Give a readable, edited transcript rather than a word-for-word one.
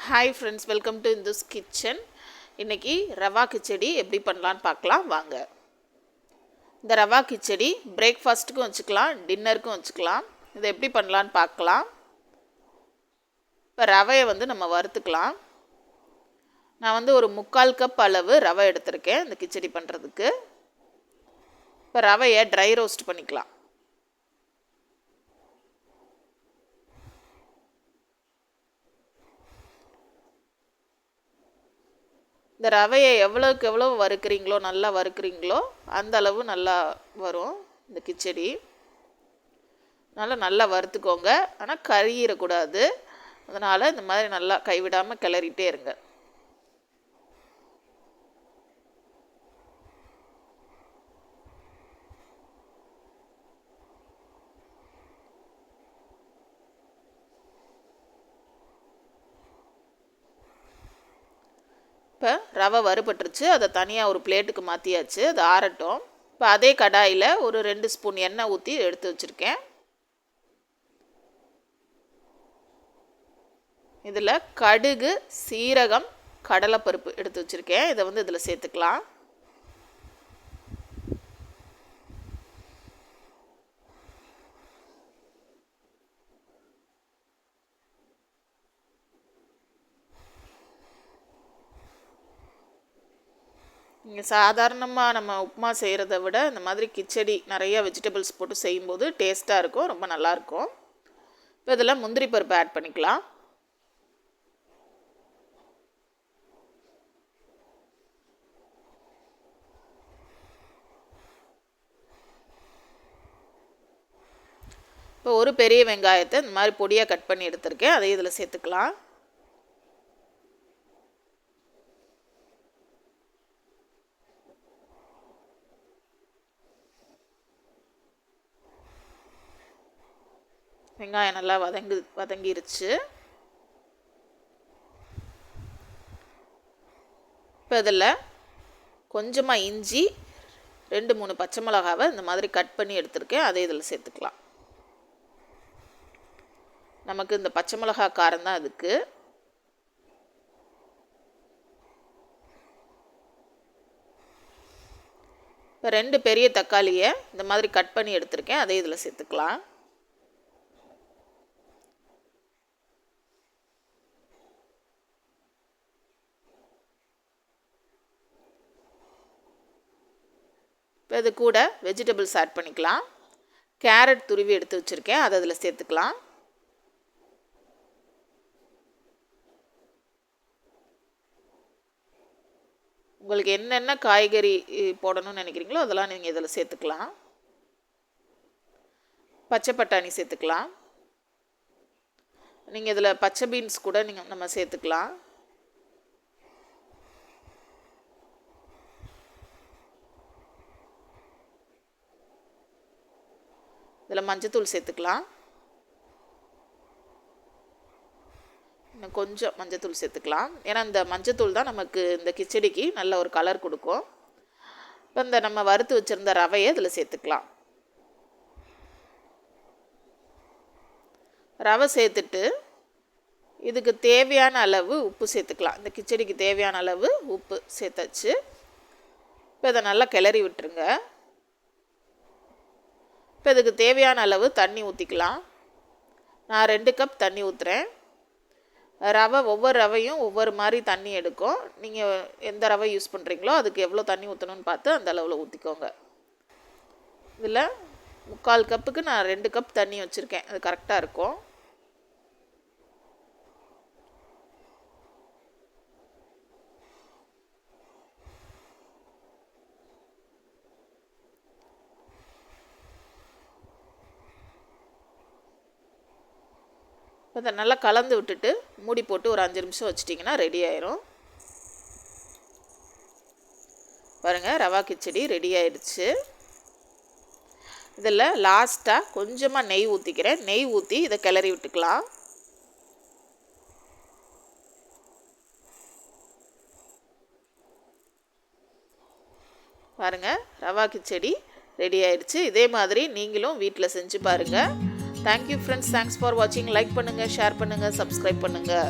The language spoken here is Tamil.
Hi friends, welcome to Indu's kitchen. இன்றைக்கி ரவா கிச்சடி எப்படி பண்ணலான்னு பார்க்கலாம் வாங்க. இந்த ரவா கிச்சடி பிரேக்ஃபாஸ்ட்டுக்கும் வச்சுக்கலாம், டின்னருக்கும் வச்சுக்கலாம். இதை எப்படி பண்ணலான்னு பார்க்கலாம். இப்போ ரவையை நம்ம வறுத்துக்கலாம். நான் ஒரு 3/4 கப் அளவு ரவை எடுத்திருக்கேன் இந்த கிச்சடி பண்ணுறதுக்கு. இப்போ ரவையை ட்ரை ரோஸ்ட் பண்ணிக்கலாம். இந்த ரவையை எவ்வளோக்கு எவ்வளோ வறுக்கிறீங்களோ, நல்லா வறுக்கிறீங்களோ அந்த அளவு நல்லா வரும் இந்த கிச்சடி. நல்லா வறுத்துக்கோங்க, ஆனால் கறியிடக்கூடாது. அதனால் இந்த மாதிரி நல்லா கைவிடாமல் கிளறிட்டே இருங்க. இப்போ ரவை வறுபட்டுருச்சு, அதை தனியாக ஒரு பிளேட்டுக்கு மாற்றியாச்சு. அது ஆறட்டும். இப்போ அதே கடாயில் ஒரு 2 ஸ்பூன் எண்ணெய் ஊற்றி எடுத்து வச்சுருக்கேன். இதில் கடுகு, சீரகம், கடலைப்பருப்பு எடுத்து வச்சுருக்கேன். இதை இதில் சேர்த்துக்கலாம். நீங்கள் சாதாரணமாக நம்ம உப்புமா செய்கிறத விட இந்த மாதிரி கிச்சடி நிறையா வெஜிடபிள்ஸ் போட்டு செய்யும்போது டேஸ்ட்டாக இருக்கும், ரொம்ப நல்லாயிருக்கும். இப்போ இதில் முந்திரி பருப்பு ஆட் பண்ணிக்கலாம். இப்போ ஒரு பெரிய வெங்காயத்தை இந்த மாதிரி பொடியாக கட் பண்ணி எடுத்திருக்கேன், அதையும் இதில் சேர்த்துக்கலாம். வெங்காயம் நல்லா வதங்கிருச்சு. இப்போ இதில் கொஞ்சமாக இஞ்சி, 2-3 பச்சை மிளகாவை இந்த மாதிரி கட் பண்ணி எடுத்துருக்கேன், அதை இதில் சேர்த்துக்கலாம். நமக்கு இந்த பச்சை மிளகா காரம் தான் அதுக்கு. இப்போ 2 பெரிய தக்காளியை இந்த மாதிரி கட் பண்ணி எடுத்துருக்கேன், அதை இதில் சேர்த்துக்கலாம். இப்போ இது கூட வெஜிடபிள்ஸ் ஆட் பண்ணிக்கலாம். கேரட் துருவி எடுத்து வச்சுருக்கேன், அதை அதில் சேர்த்துக்கலாம். உங்களுக்கு என்னென்ன காய்கறி போடணும்னு நினைக்கிறீங்களோ அதெல்லாம் நீங்கள் இதில் சேர்த்துக்கலாம். பச்சை பட்டாணி சேர்த்துக்கலாம். நீங்கள் இதில் பச்சை பீன்ஸ் கூட நம்ம சேர்த்துக்கலாம். இதில் மஞ்சத்தூள் சேர்த்துக்கலாம். இன்னும் கொஞ்சம் மஞ்சத்தூள் சேர்த்துக்கலாம், ஏன்னா இந்த மஞ்சத்தூள் தான் நமக்கு இந்த கிச்சடிக்கு நல்ல ஒரு கலர் கொடுக்கும். இப்போ இந்த நம்ம வறுத்து வச்சுருந்த ரவையை இதில் சேர்த்துக்கலாம். ரவை சேர்த்துட்டு இதுக்கு தேவையான அளவு உப்பு சேர்த்துக்கலாம். இந்த கிச்சடிக்கு தேவையான அளவு உப்பு சேர்த்தாச்சு. இப்போ இதை நல்லா கிளறி விட்டுருங்க. இப்போ இதுக்கு தேவையான அளவு தண்ணி ஊற்றிக்கலாம். நான் 2 கப் தண்ணி ஊற்றுறேன். ஒவ்வொரு ரவையும் ஒவ்வொரு மாதிரி தண்ணி எடுக்கும். நீங்கள் எந்த ரவை யூஸ் பண்ணுறீங்களோ அதுக்கு எவ்வளோ தண்ணி ஊற்றணும்னு பார்த்து அந்த அளவில் ஊற்றிக்கோங்க. இதில் 3/4 கப்புக்கு நான் 2 கப் தண்ணி வச்சுருக்கேன், அது கரெக்டாக இருக்கும். அதை நல்லா கலந்து விட்டுட்டு மூடி போட்டு ஒரு 5 நிமிஷம் வச்சிட்டிங்கன்னா ரெடி ஆயிரும். பாருங்கள், ரவா கிச்சடி ரெடி ஆயிடுச்சு. இதில் லாஸ்ட்டாக கொஞ்சமாக நெய் ஊற்றிக்கிறேன். நெய் ஊற்றி இதை கிளறி விட்டுக்கலாம். பாருங்கள், ரவா கிச்சடி ரெடி ஆயிடுச்சு. இதே மாதிரி நீங்களும் வீட்டில் செஞ்சு பாருங்கள். தேங்க்யூ ஃப்ரெண்ட்ஸ், தேங்க்ஸ் ஃபார் வாட்சிங். லைக் பண்ணுங்கள், ஷேர் பண்ணுங்கள், சப்ஸ்கிரைப் பண்ணுங்கள்.